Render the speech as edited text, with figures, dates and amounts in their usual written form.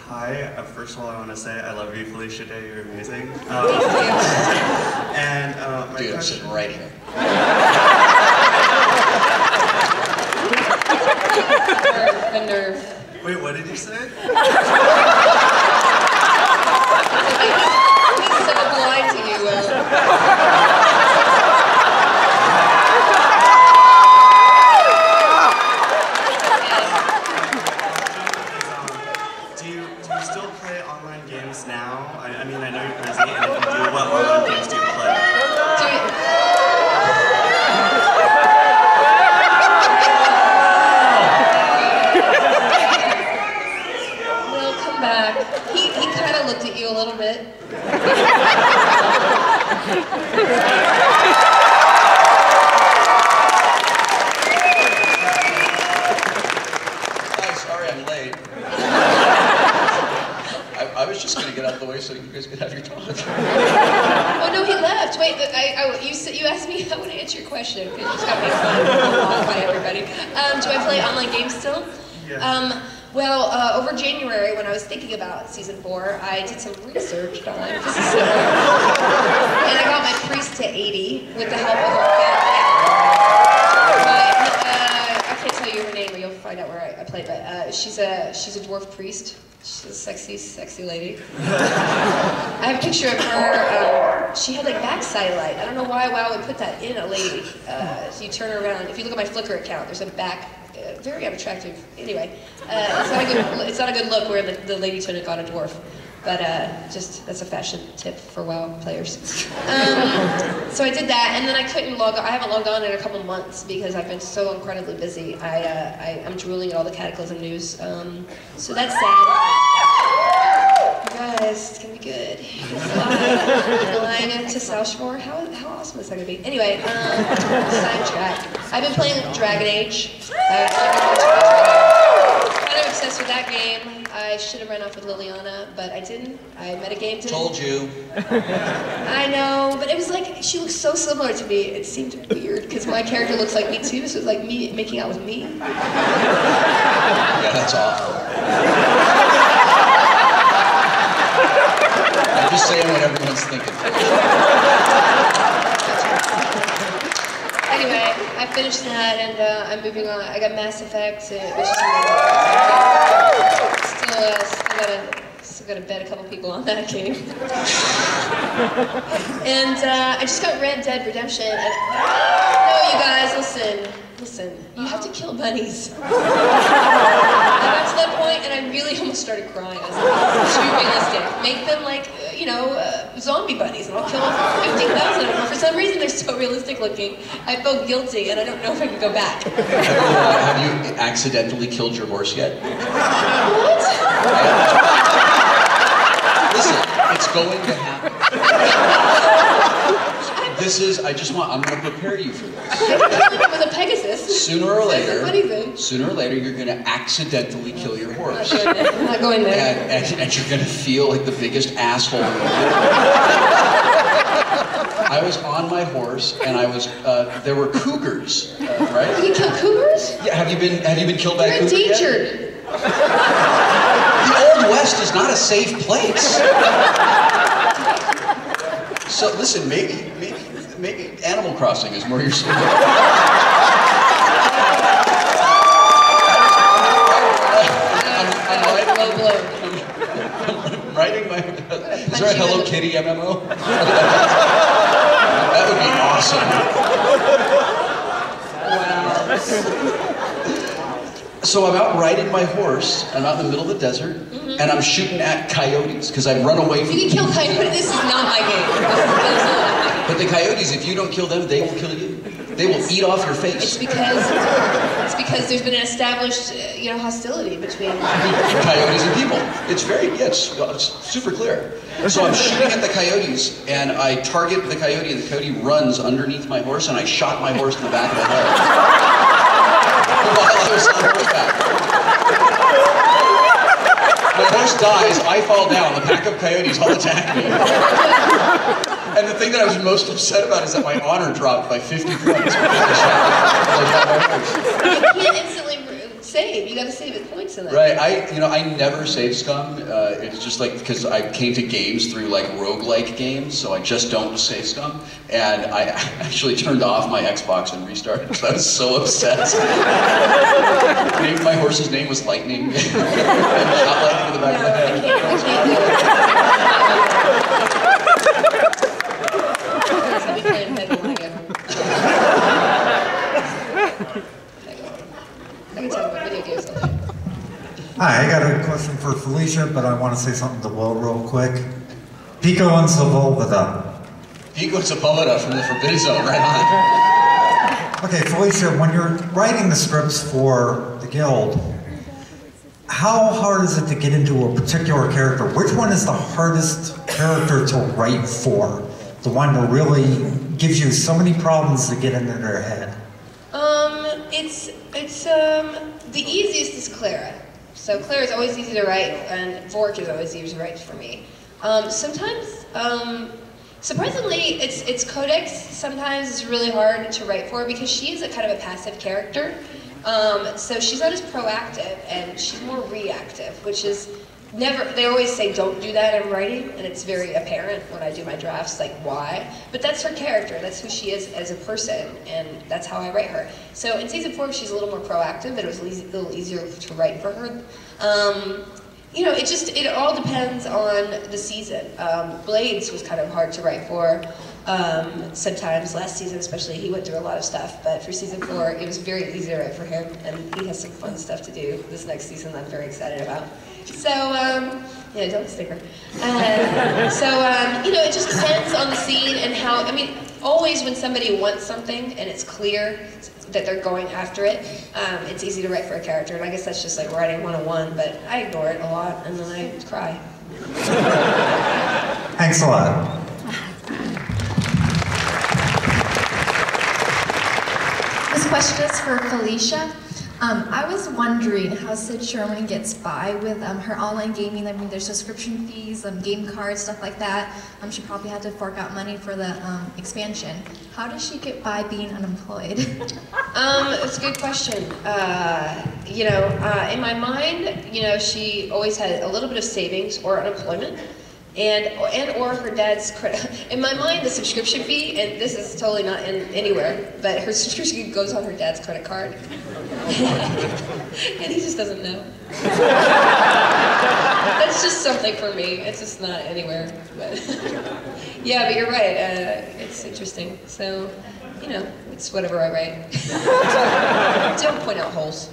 Hi. First of all, I want to say I love you, Felicia Day. You're amazing. And my Dude, I'm question... sitting right here. The nerve. Wait, what did you say? He's so blind to you, Will. Do you still play online games now? I mean, I know you're busy, and if you do, what online games do you play? Will, come back. He kind of looked at you a little bit. Sorry I'm late. I was just going to get out of the way so you guys could have your talk. Oh no, he left. Wait, you asked me. I want to answer your question because you just got made fun of by everybody. Do I play online games still? Yeah. Well, over January, when I was thinking about season 4, I did some research on this is so and I got my priest to 80 with the help of I can't tell you her name, or you'll find out where I play. But she's a dwarf priest. She's a sexy, sexy lady. I have a picture of her. She had like backside light. I don't know why WoW would put that in a lady. So you turn her around. If you look at my Flickr account, there's a back. Very unattractive. Anyway, it's not a good look where the lady tunic on a dwarf. But just that's a fashion tip for WoW players. So I did that, and then I couldn't log on. I haven't logged on in a couple months because I've been so incredibly busy. I'm drooling at all the Cataclysm news. So that's sad. You guys, it's gonna be good. Flying to South Shore. How awesome is that gonna be? Anyway, sidetrack. I've been playing Dragon Age. Kind of obsessed with that game. I should have run off with Liliana, but I didn't. I metagamed it. Told you. I know, but it was like, she looks so similar to me. It seemed weird, because my character looks like me too, so it was like me making out with me. Yeah, that's awful. I'm just saying what everyone's thinking. Anyway, I finished that, and I'm moving on. I got Mass Effect, which is still gotta bet a couple people on that game. And I just got Red Dead Redemption, and no, you guys, listen, you have to kill bunnies. I got to that point, and I really almost started crying. I was like, it's too realistic. Make them like, zombie bunnies, and I'll kill 15,000 of them. For some reason, they're so realistic looking. I felt guilty, and I don't know if I can go back. Have you accidentally killed your horse yet? What? Listen, it's going to happen. I'm going to prepare you for this. I could kill him with a Pegasus. Sooner or later, you're going to accidentally kill your horse. I'm not going there. And you're going to feel like the biggest asshole in the world. I was on my horse, and there were cougars, right? You can kill cougars? Yeah, have you been killed by a cougar yet? You're endangered. The Old West is not a safe place. So listen, maybe Animal Crossing is more your speed. I'm writing my. Is there a Hello Kitty MMO? That would be awesome. Wow. So I'm out riding my horse. I'm out in the middle of the desert, and I'm shooting at coyotes because I've run away from. You can kill coyotes. This is not my game. But the coyotes, if you don't kill them, they will kill you. They will eat off your face. It's because there's been an established, hostility between coyotes and people. It's it's super clear. So I'm shooting at the coyotes, and I target the coyote, and the coyote runs underneath my horse, and I shot my horse in the back of the head. While I was on horseback. My horse dies, I fall down, the pack of coyotes all attack me. And the thing that I was most upset about is that my honor dropped by 50 points. You can't instantly save. You gotta save it points in that. Right, I never save scum. It's just like, because I came to games through like roguelike games, so I just don't save scum. And I actually turned off my Xbox and restarted because I was so obsessed. My horse's name was Lightning. And shot lightning in the back of the head. I can't do it. I'll be playing Metal when I get home. I can talk about video games all day. Hi, I got a question for Felicia, but I want to say something to Will real quick. Pico and Savolvada. Pico and Savolvada from the Forbidden Zone, right on. Okay, Felicia, when you're writing the scripts for the Guild, how hard is it to get into a particular character? Which one is the hardest character to write for? The one that really gives you so many problems to get into their head? The easiest is Clara. So Clara is always easy to write, and Vork is always easy to write for me. Sometimes, surprisingly, it's Codex. Sometimes it's really hard to write for because she is a kind of a passive character. So she's not as proactive, and she's more reactive, which is never, they always say don't do that in writing, and it's very apparent when I do my drafts, like why. But that's her character, that's who she is as a person, and that's how I write her. So in season 4, she's a little more proactive, and it was a little easier to write for her. You know, it all depends on the season. Blades was kind of hard to write for. Sometimes, last season especially, he went through a lot of stuff, but for season 4, it was very easy to write for him, and he has some fun stuff to do this next season that I'm very excited about. So, yeah, don't sticker. You know, it just depends on the scene and how, I mean, always when somebody wants something and it's clear that they're going after it, it's easy to write for a character, and I guess that's just like writing 101, but I ignore it a lot, and then I cry. Thanks a lot. This question is for Felicia. I was wondering how Sid Sherman gets by with her online gaming. I mean, there's subscription fees, game cards, stuff like that. She probably had to fork out money for the expansion. How does she get by being unemployed? It's a good question. You know, in my mind, you know, she always had a little bit of savings or unemployment. Or her dad's credit. In my mind, the subscription fee, and this is totally not in anywhere, but her subscription fee goes on her dad's credit card. And he just doesn't know. That's just something for me. It's just not anywhere. But yeah, but you're right. It's interesting. So, you know, it's whatever I write. Don't point out holes.